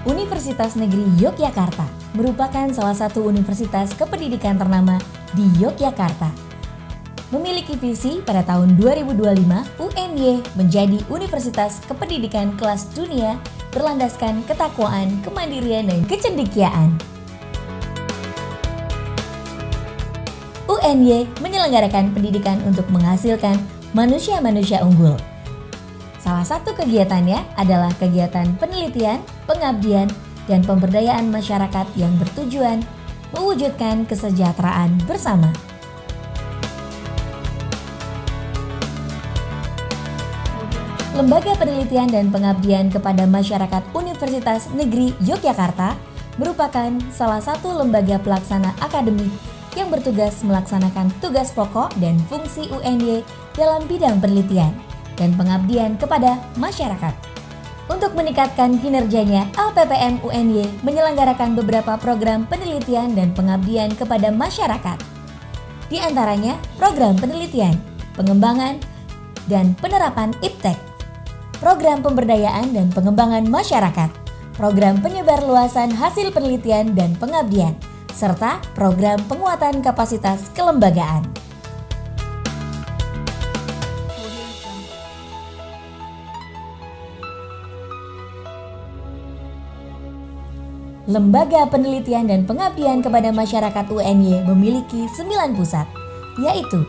Universitas Negeri Yogyakarta merupakan salah satu universitas kependidikan ternama di Yogyakarta. Memiliki visi pada tahun 2025, UNY menjadi universitas kependidikan kelas dunia berlandaskan ketakwaan, kemandirian, dan kecendekiaan. UNY menyelenggarakan pendidikan untuk menghasilkan manusia-manusia unggul. Salah satu kegiatannya adalah kegiatan penelitian, pengabdian, dan pemberdayaan masyarakat yang bertujuan mewujudkan kesejahteraan bersama. Lembaga Penelitian dan Pengabdian kepada Masyarakat Universitas Negeri Yogyakarta merupakan salah satu lembaga pelaksana akademik yang bertugas melaksanakan tugas pokok dan fungsi UNY dalam bidang penelitian dan pengabdian kepada masyarakat. Untuk meningkatkan kinerjanya, LPPM UNY menyelenggarakan beberapa program penelitian dan pengabdian kepada masyarakat. Di antaranya, program penelitian, pengembangan, dan penerapan IPTEK, program pemberdayaan dan pengembangan masyarakat, program penyebarluasan hasil penelitian dan pengabdian, serta program penguatan kapasitas kelembagaan. Lembaga Penelitian dan Pengabdian kepada Masyarakat UNY memiliki 9 pusat, yaitu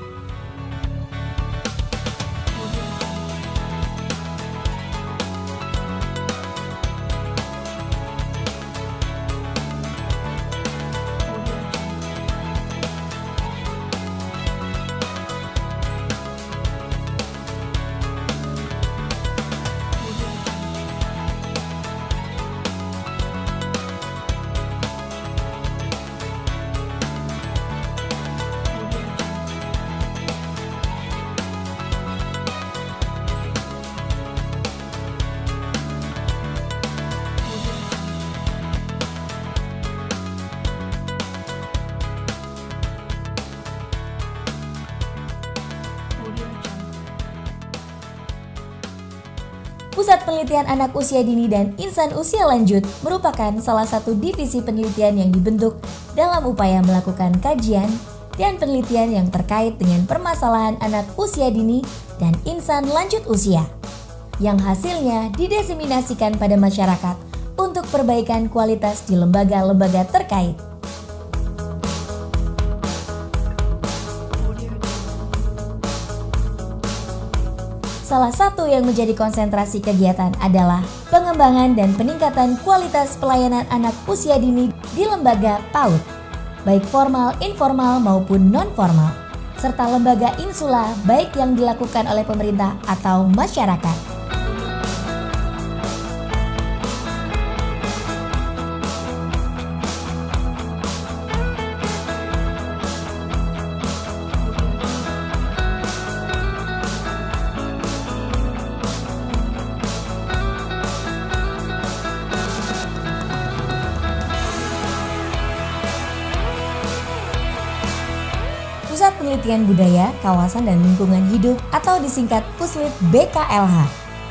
Pusat Penelitian Anak Usia Dini dan Insan Usia Lanjut merupakan salah satu divisi penelitian yang dibentuk dalam upaya melakukan kajian dan penelitian yang terkait dengan permasalahan anak usia dini dan insan lanjut usia, yang hasilnya didiseminasikan pada masyarakat untuk perbaikan kualitas di lembaga-lembaga terkait. Salah satu yang menjadi konsentrasi kegiatan adalah pengembangan dan peningkatan kualitas pelayanan anak usia dini di lembaga PAUD, baik formal, informal maupun non-formal, serta lembaga insula baik yang dilakukan oleh pemerintah atau masyarakat. Pusat Penelitian Budaya, Kawasan dan Lingkungan Hidup atau disingkat PUSLID BKLH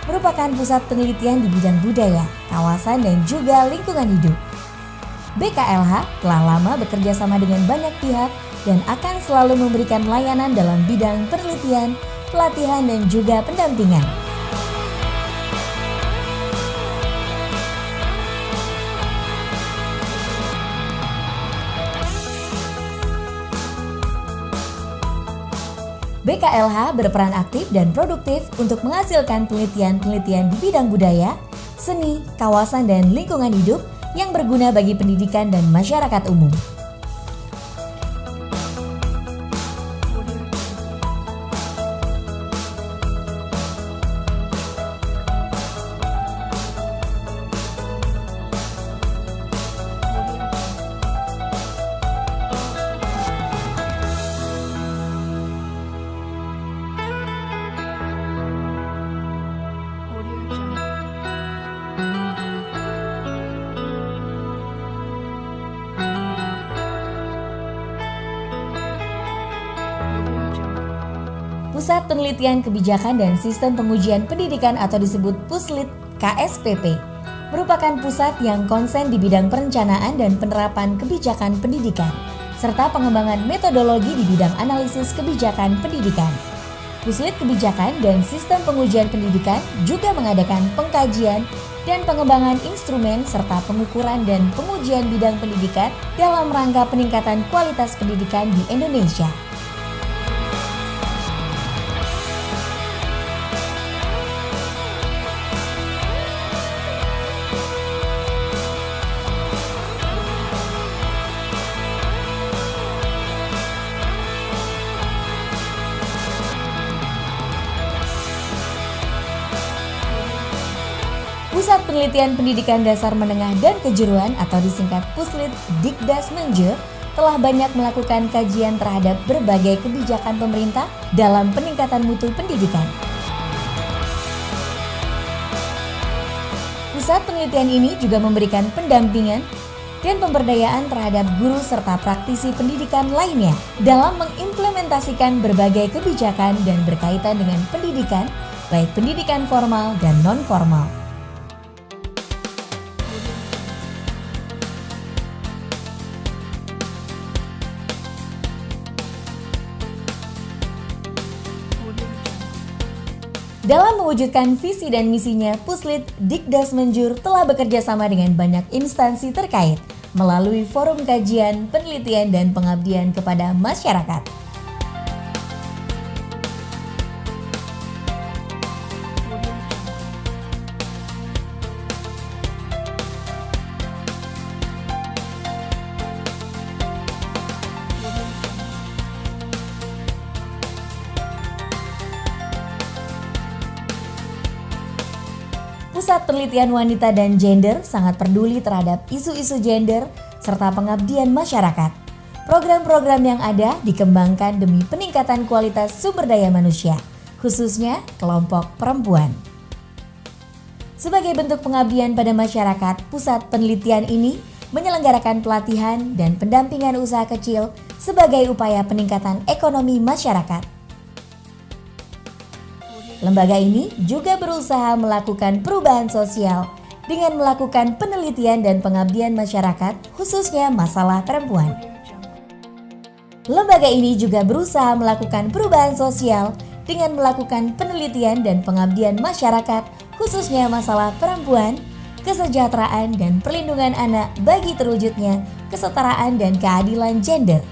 merupakan pusat penelitian di bidang budaya, kawasan dan juga lingkungan hidup. BKLH telah lama bekerja sama dengan banyak pihak dan akan selalu memberikan layanan dalam bidang penelitian, pelatihan dan juga pendampingan. BKLH berperan aktif dan produktif untuk menghasilkan penelitian-penelitian di bidang budaya, seni, kawasan, dan lingkungan hidup yang berguna bagi pendidikan dan masyarakat umum. Pusat Penelitian Kebijakan dan Sistem Pengujian Pendidikan atau disebut PUSLID KSPP merupakan pusat yang konsen di bidang perencanaan dan penerapan kebijakan pendidikan, serta pengembangan metodologi di bidang analisis kebijakan pendidikan. Puslit Kebijakan dan Sistem Pengujian Pendidikan juga mengadakan pengkajian dan pengembangan instrumen serta pengukuran dan pengujian bidang pendidikan dalam rangka peningkatan kualitas pendidikan di Indonesia. Pusat Penelitian Pendidikan Dasar Menengah dan Kejuruan atau disingkat Puslit Dikdasmenjur telah banyak melakukan kajian terhadap berbagai kebijakan pemerintah dalam peningkatan mutu pendidikan. Pusat penelitian ini juga memberikan pendampingan dan pemberdayaan terhadap guru serta praktisi pendidikan lainnya dalam mengimplementasikan berbagai kebijakan dan berkaitan dengan pendidikan, baik pendidikan formal dan non-formal. Dalam mewujudkan visi dan misinya, Puslit Dikdasmenjur telah bekerja sama dengan banyak instansi terkait melalui forum kajian, penelitian, dan pengabdian kepada masyarakat. Pusat Penelitian Wanita dan Gender sangat peduli terhadap isu-isu gender serta pengabdian masyarakat. Program-program yang ada dikembangkan demi peningkatan kualitas sumber daya manusia, khususnya kelompok perempuan. Sebagai bentuk pengabdian pada masyarakat, pusat penelitian ini menyelenggarakan pelatihan dan pendampingan usaha kecil sebagai upaya peningkatan ekonomi masyarakat. Lembaga ini juga berusaha melakukan perubahan sosial dengan melakukan penelitian dan pengabdian masyarakat, khususnya masalah perempuan. Lembaga ini juga berusaha melakukan perubahan sosial dengan melakukan penelitian dan pengabdian masyarakat, khususnya masalah perempuan, kesejahteraan dan perlindungan anak bagi terwujudnya kesetaraan dan keadilan gender.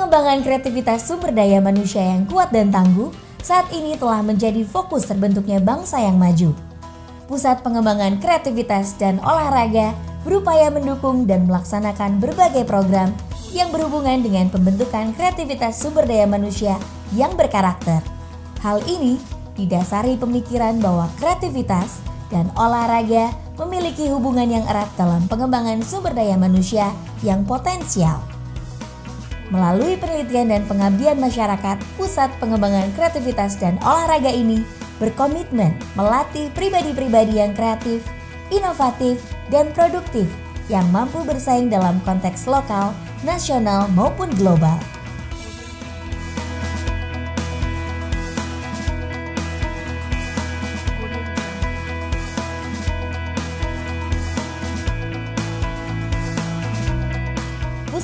Pengembangan kreativitas sumber daya manusia yang kuat dan tangguh saat ini telah menjadi fokus terbentuknya bangsa yang maju. Pusat Pengembangan Kreativitas dan Olahraga berupaya mendukung dan melaksanakan berbagai program yang berhubungan dengan pembentukan kreativitas sumber daya manusia yang berkarakter. Hal ini didasari pemikiran bahwa kreativitas dan olahraga memiliki hubungan yang erat dalam pengembangan sumber daya manusia yang potensial. Melalui penelitian dan pengabdian masyarakat, Pusat Pengembangan Kreativitas dan Olahraga ini berkomitmen melatih pribadi-pribadi yang kreatif, inovatif, dan produktif yang mampu bersaing dalam konteks lokal, nasional, maupun global.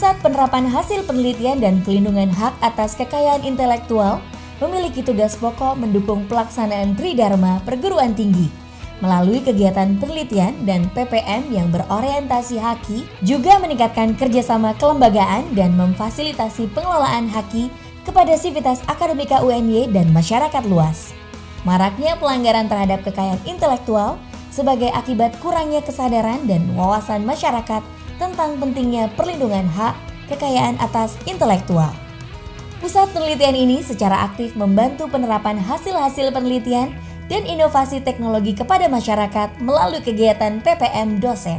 Pusat Penerapan Hasil Penelitian dan Pelindungan Hak atas Kekayaan Intelektual memiliki tugas pokok mendukung pelaksanaan Tridharma perguruan tinggi. Melalui kegiatan penelitian dan PPM yang berorientasi haki, juga meningkatkan kerjasama kelembagaan dan memfasilitasi pengelolaan haki kepada sivitas akademika UNY dan masyarakat luas. Maraknya pelanggaran terhadap kekayaan intelektual sebagai akibat kurangnya kesadaran dan wawasan masyarakat tentang pentingnya perlindungan hak kekayaan atas intelektual. Pusat penelitian ini secara aktif membantu penerapan hasil-hasil penelitian dan inovasi teknologi kepada masyarakat melalui kegiatan PPM dosen,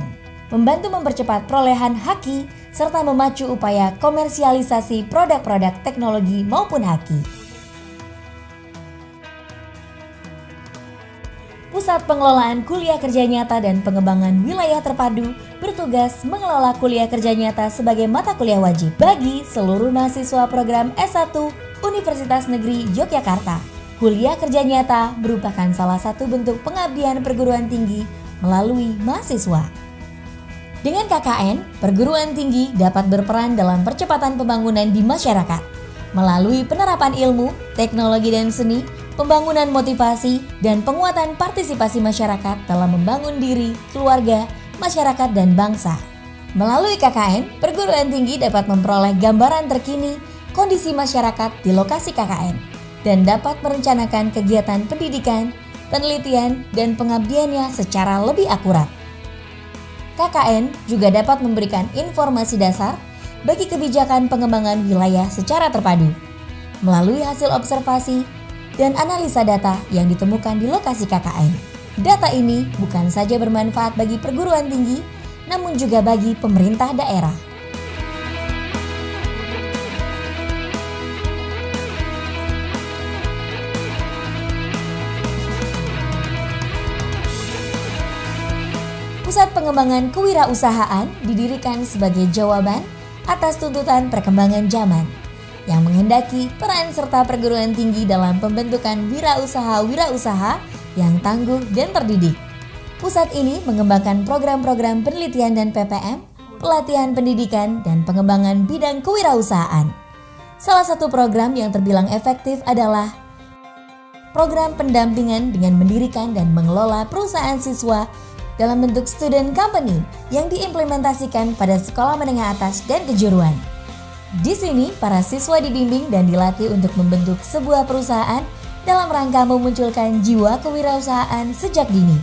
membantu mempercepat perolehan haki, serta memacu upaya komersialisasi produk-produk teknologi maupun haki. Pusat Pengelolaan Kuliah Kerja Nyata dan Pengembangan Wilayah Terpadu bertugas mengelola kuliah kerja nyata sebagai mata kuliah wajib bagi seluruh mahasiswa program S1 Universitas Negeri Yogyakarta. Kuliah kerja nyata merupakan salah satu bentuk pengabdian perguruan tinggi melalui mahasiswa. Dengan KKN, perguruan tinggi dapat berperan dalam percepatan pembangunan di masyarakat melalui penerapan ilmu, teknologi dan seni, pembangunan motivasi, dan penguatan partisipasi masyarakat dalam membangun diri, keluarga, masyarakat, dan bangsa. Melalui KKN, perguruan tinggi dapat memperoleh gambaran terkini kondisi masyarakat di lokasi KKN dan dapat merencanakan kegiatan pendidikan, penelitian, dan pengabdiannya secara lebih akurat. KKN juga dapat memberikan informasi dasar bagi kebijakan pengembangan wilayah secara terpadu melalui hasil observasi dan analisa data yang ditemukan di lokasi KKN. Data ini bukan saja bermanfaat bagi perguruan tinggi, namun juga bagi pemerintah daerah. Pusat Pengembangan Kewirausahaan didirikan sebagai jawaban atas tuntutan perkembangan zaman yang menghendaki peran serta perguruan tinggi dalam pembentukan wirausaha-wirausaha yang tangguh dan terdidik. Pusat ini mengembangkan program-program penelitian dan PPM, pelatihan pendidikan, dan pengembangan bidang kewirausahaan. Salah satu program yang terbilang efektif adalah program pendampingan dengan mendirikan dan mengelola perusahaan siswa dalam bentuk student company yang diimplementasikan pada sekolah menengah atas dan kejuruan. Di sini, para siswa dibimbing dan dilatih untuk membentuk sebuah perusahaan dalam rangka memunculkan jiwa kewirausahaan sejak dini.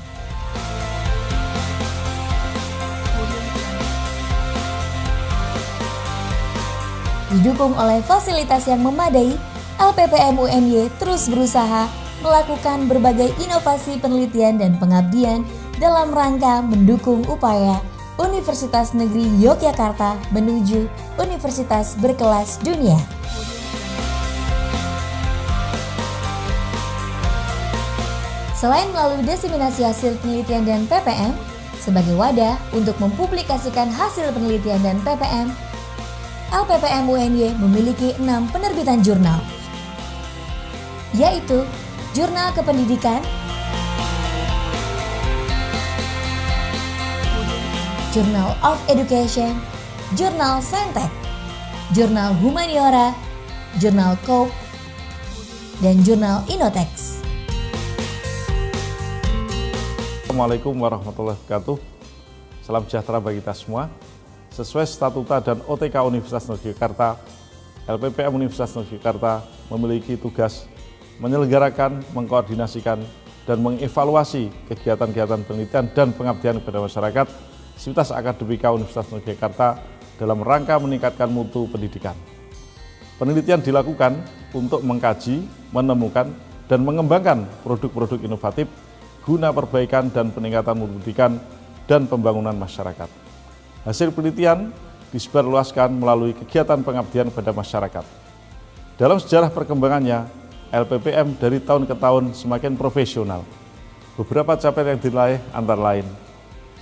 Didukung oleh fasilitas yang memadai, LPPM UNY terus berusaha melakukan berbagai inovasi penelitian dan pengabdian dalam rangka mendukung upaya Universitas Negeri Yogyakarta menuju universitas berkelas dunia. Selain melalui diseminasi hasil penelitian dan PPM, sebagai wadah untuk mempublikasikan hasil penelitian dan PPM, LPPM UNY memiliki 6 penerbitan jurnal, yaitu Jurnal Kependidikan, Journal of Education, Jurnal Saintek, Jurnal Humaniora, Jurnal Cope, dan Jurnal Inotex. Assalamualaikum warahmatullahi wabarakatuh. Salam sejahtera bagi kita semua. Sesuai statuta dan OTK Universitas Negeri Yogyakarta, LPPM Universitas Negeri Yogyakarta memiliki tugas menyelenggarakan, mengkoordinasikan, dan mengevaluasi kegiatan-kegiatan penelitian dan pengabdian kepada masyarakat Sivitas Akademika Universitas Negeri Yogyakarta dalam rangka meningkatkan mutu pendidikan. Penelitian dilakukan untuk mengkaji, menemukan, dan mengembangkan produk-produk inovatif guna perbaikan dan peningkatan mutu pendidikan dan pembangunan masyarakat. Hasil penelitian disebarluaskan melalui kegiatan pengabdian kepada masyarakat. Dalam sejarah perkembangannya, LPPM dari tahun ke tahun semakin profesional. Beberapa capaian yang diraih antara lain: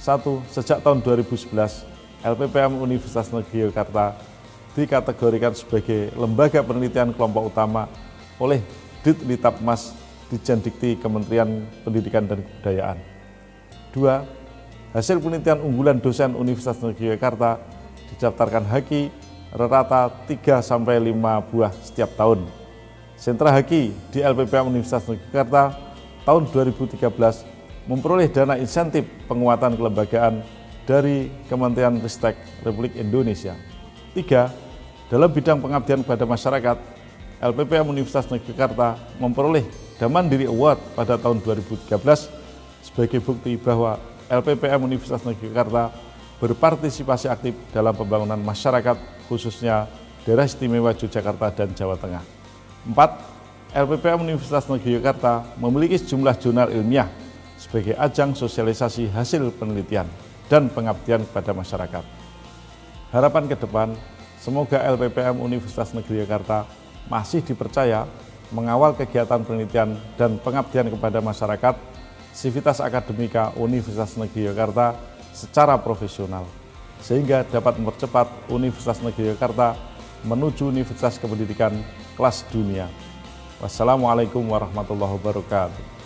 1. Sejak tahun 2011, LPPM Universitas Negeri Yogyakarta dikategorikan sebagai lembaga penelitian kelompok utama oleh Ditlitapmas Ditjendikti Kementerian Pendidikan dan Kebudayaan. 2. Hasil penelitian unggulan dosen Universitas Negeri Yogyakarta didaftarkan Haki rata 3-5 buah setiap tahun. Sentra Haki di LPPM Universitas Negeri Yogyakarta tahun 2013 memperoleh dana insentif penguatan kelembagaan dari Kementerian Ristek Republik Indonesia. 3. Dalam bidang pengabdian kepada masyarakat, LPPM Universitas Negeri Yogyakarta memperoleh Damandiri Award pada tahun 2013 sebagai bukti bahwa LPPM Universitas Negeri Yogyakarta berpartisipasi aktif dalam pembangunan masyarakat, khususnya daerah istimewa Yogyakarta dan Jawa Tengah. 4. LPPM Universitas Negeri Yogyakarta memiliki sejumlah jurnal ilmiah sebagai ajang sosialisasi hasil penelitian dan pengabdian kepada masyarakat. Harapan ke depan, semoga LPPM Universitas Negeri Yogyakarta masih dipercaya mengawal kegiatan penelitian dan pengabdian kepada masyarakat Sivitas Akademika Universitas Negeri Yogyakarta secara profesional, sehingga dapat mempercepat Universitas Negeri Yogyakarta menuju Universitas Kependidikan kelas dunia. Wassalamualaikum warahmatullahi wabarakatuh.